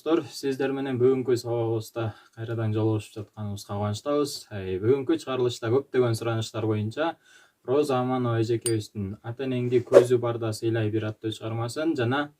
достор, сиздер менен бүгүнкү сабагыбызда кайрадан жолугушуп жатканыбызга кубанычтабыз. Бүгүнкү чыгарылышта көптөгөн суранычтар боюнча Роза АМАНОВА эжекебиздин Ата-Энеңди көзү барда Сыйлай Бил аттуу чыгармасын жана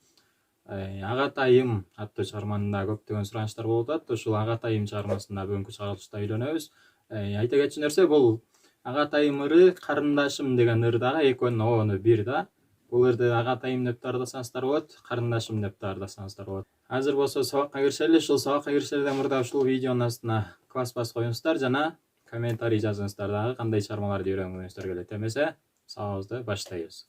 Агатайым аттуу чыгарманында көптөгөн суранычтар болуп атат. Ушул Агатайым чыгармасында бүгүнкү чыгарылышта үйрөнөбүз. Айта кетчү нерсе бул Агатайым ыры карындашым деген ырдагы экөөнүн обону бир да. Бул ырды Агатайым деп даардасаңыздар болот, карындашым деп даардасаңыздар болот. Азыр болсо сабакка киришели. Ушул сабакка киришерден мурда ушул видеонун астына класс басып коюңуздар жана комментарий жазыңыздар дагы кандай чыгармаларды үйрөнгүңүздөр келет. Эмесе, сабагыбызды баштайбыз.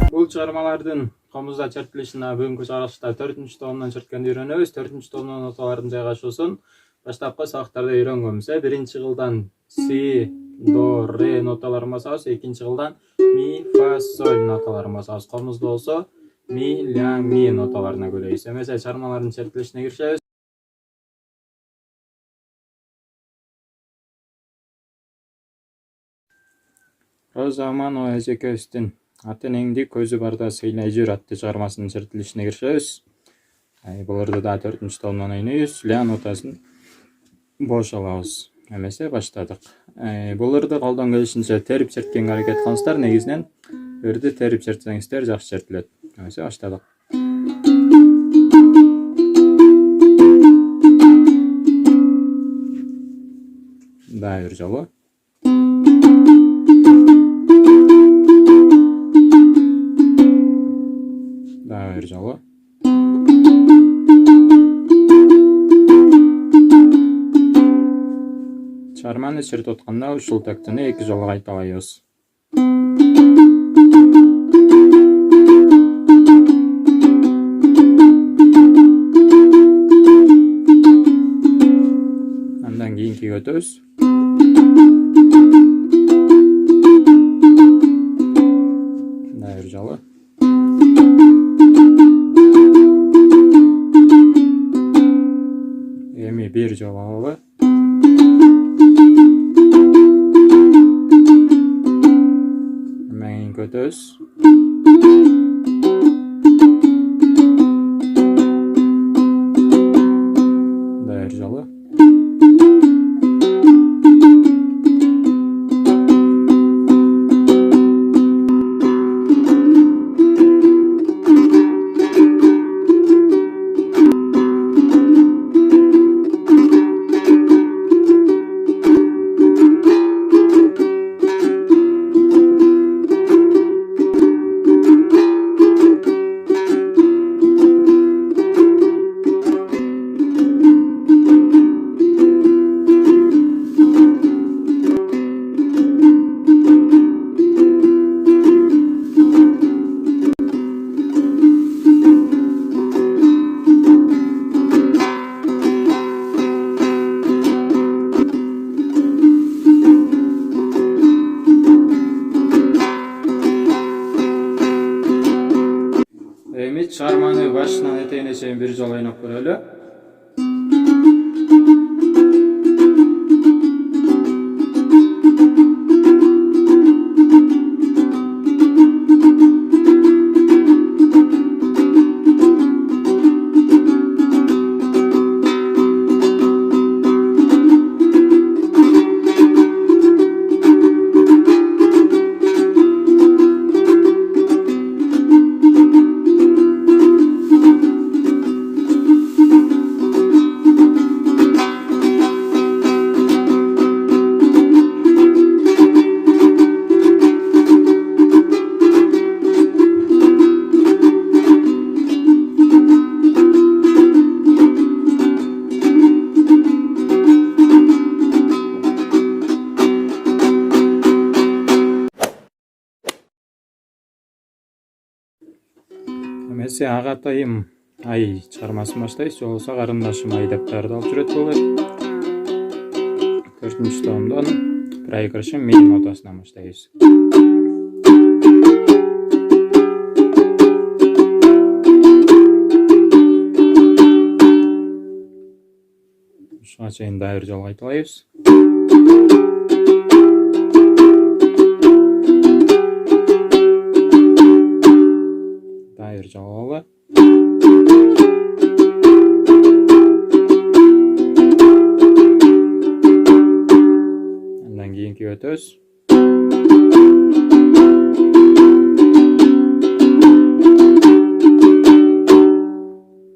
Бул чыгармалардын Комузда Чертилишин бүгүнкү чыгарылышта 4-томдон черткенди үйрөнөбүз. 4-томдон ноталардын жайгашуусун баштапкы сабактарда үйрөнгөнбүз. Биринчи кылдан си, до, ре ноталарын басабыз, экинчи кылдан ми, фа, соль ноталарын басабыз. Комузда болсо ми, ля, ми ноталарына бөлөйбүз. Эмесе чыгармалардын чертилишине киришебиз. Роза АМАНОВА эжекебиздин Ата-Энеңди көзү барда Сыйлай Жүр аттуу чыгармасынын чертилишине киришебиз. Бул ырды да 4-томдон ойнойбуз. Ля нотасын бош алабыз. Эмесе баштадык. Бул ырды колдон келишинче терип черткенге аракет кылыңыздар. Негизинен ырды терип чертсеңиздер жакшы чертилет. Эмесе баштадык. Дагы бир жолу. Дагы бир жолу. Чыгарманы чертип атканда ушул тактыны 2 жолу кайталайбыз. Андан кийинкиге өтөбүз. Дагы бир жолу. Эми бир жолу алалы. Өтөбүз. Дагы бир жолу. Эми чыгарманы башынан этегине чейин бир жолу ойноп көрөлү. Эмесе Агатайым ай чыгармасын баштайбыз. Болбосо карындашым ай деп даярдалып жүрөт бул ыр. 4-томдон проигрышын ми нотасынан баштайбыз. Ушуга чейин дагы бир жолу кайталайбыз. Дайыр жабабы. Андан кийинки өтөбүз.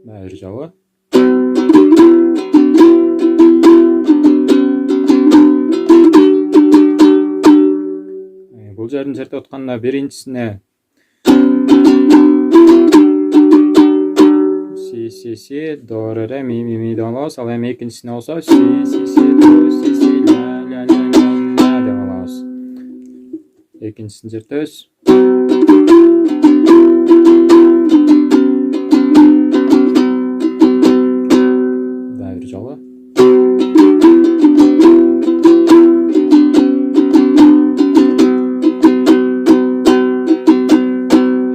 Дайыр жабы. Бул жердин чертип атканда биринчисине си до ре ми деп алабыз. Ал эми экинчисине болсо си до си ля деп алабыз. Экинчисин чертебиз. Дайыр жолу.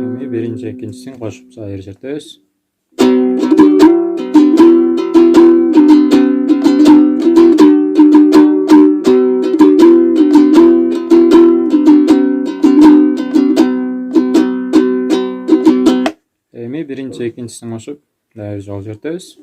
Эми биринчи экинчисин кошуп дайыр чертебиз. Эми биринчи экинчисин кошуп дайыр жол чертебиз.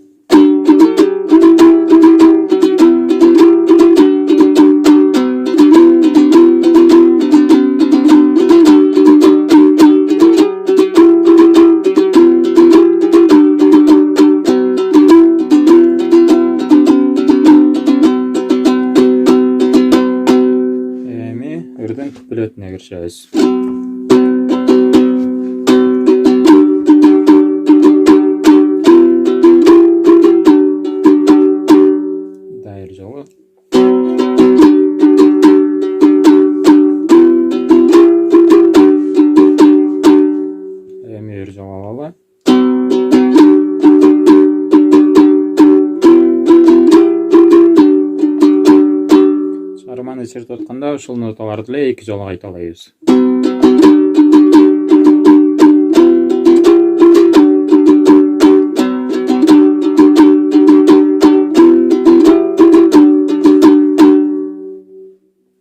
Эми ырдын куплетине киришебиз. Чыгарманы чертип атканда ушул ноталарды эле эки жолу кайталайбыз.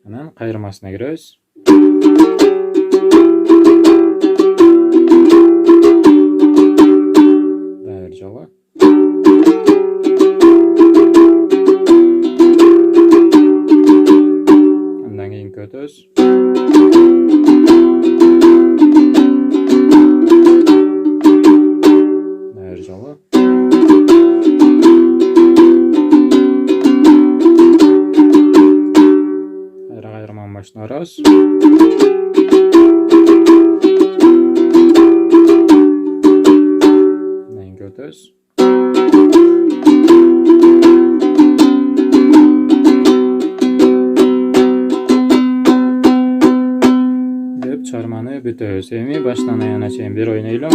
Анан кайырмасына киребиз. Дайыр жолу. Андан кийинки өтөбүз. Дайыр жолу. Кайырманын башына барабыз. Андан кийинки өтөбүз. Чыгарманы бүтөбүз. Эми баштан аягына чейин бир ойнойлу.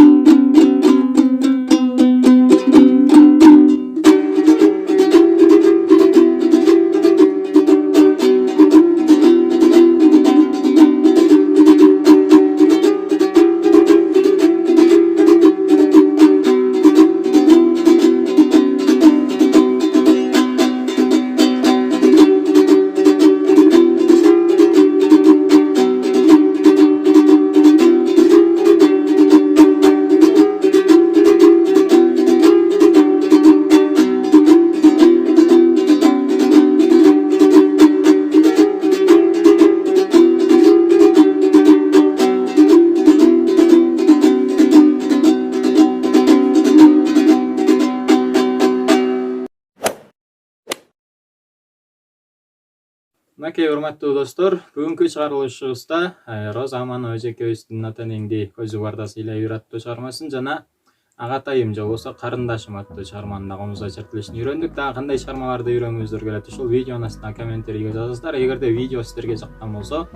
Мынакей урматтуу достор, бүгүнкү чыгарылышыбызда Роза АМАНОВА эжекебиздин Ата-Энеңди көзү барда Сыйлай Бил аттуу чыгармасын жана Агатайым же болбосо Карындашым аттуу чыгарманы Комузда чертилишин үйрөндүк. Дагы кандай чыгармаларды үйрөнгүңүздөр келет, ушул видеонун астына комментарийге жазыңыздар. Эгерде видео сиздерге жаккан болсо,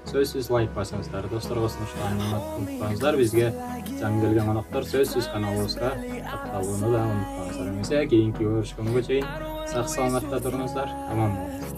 сөзсүз лайк басыңыздар. Досторго сунуштарыңызды унутпаңыздар. Бизге жаңы келген коноктор сөзсүз каналыбызга катталууну да унутпаңыздар. Эмесе кийинки көрүшкөнгө чейин сак саламатта туруңуздар. Аман болуңуздар.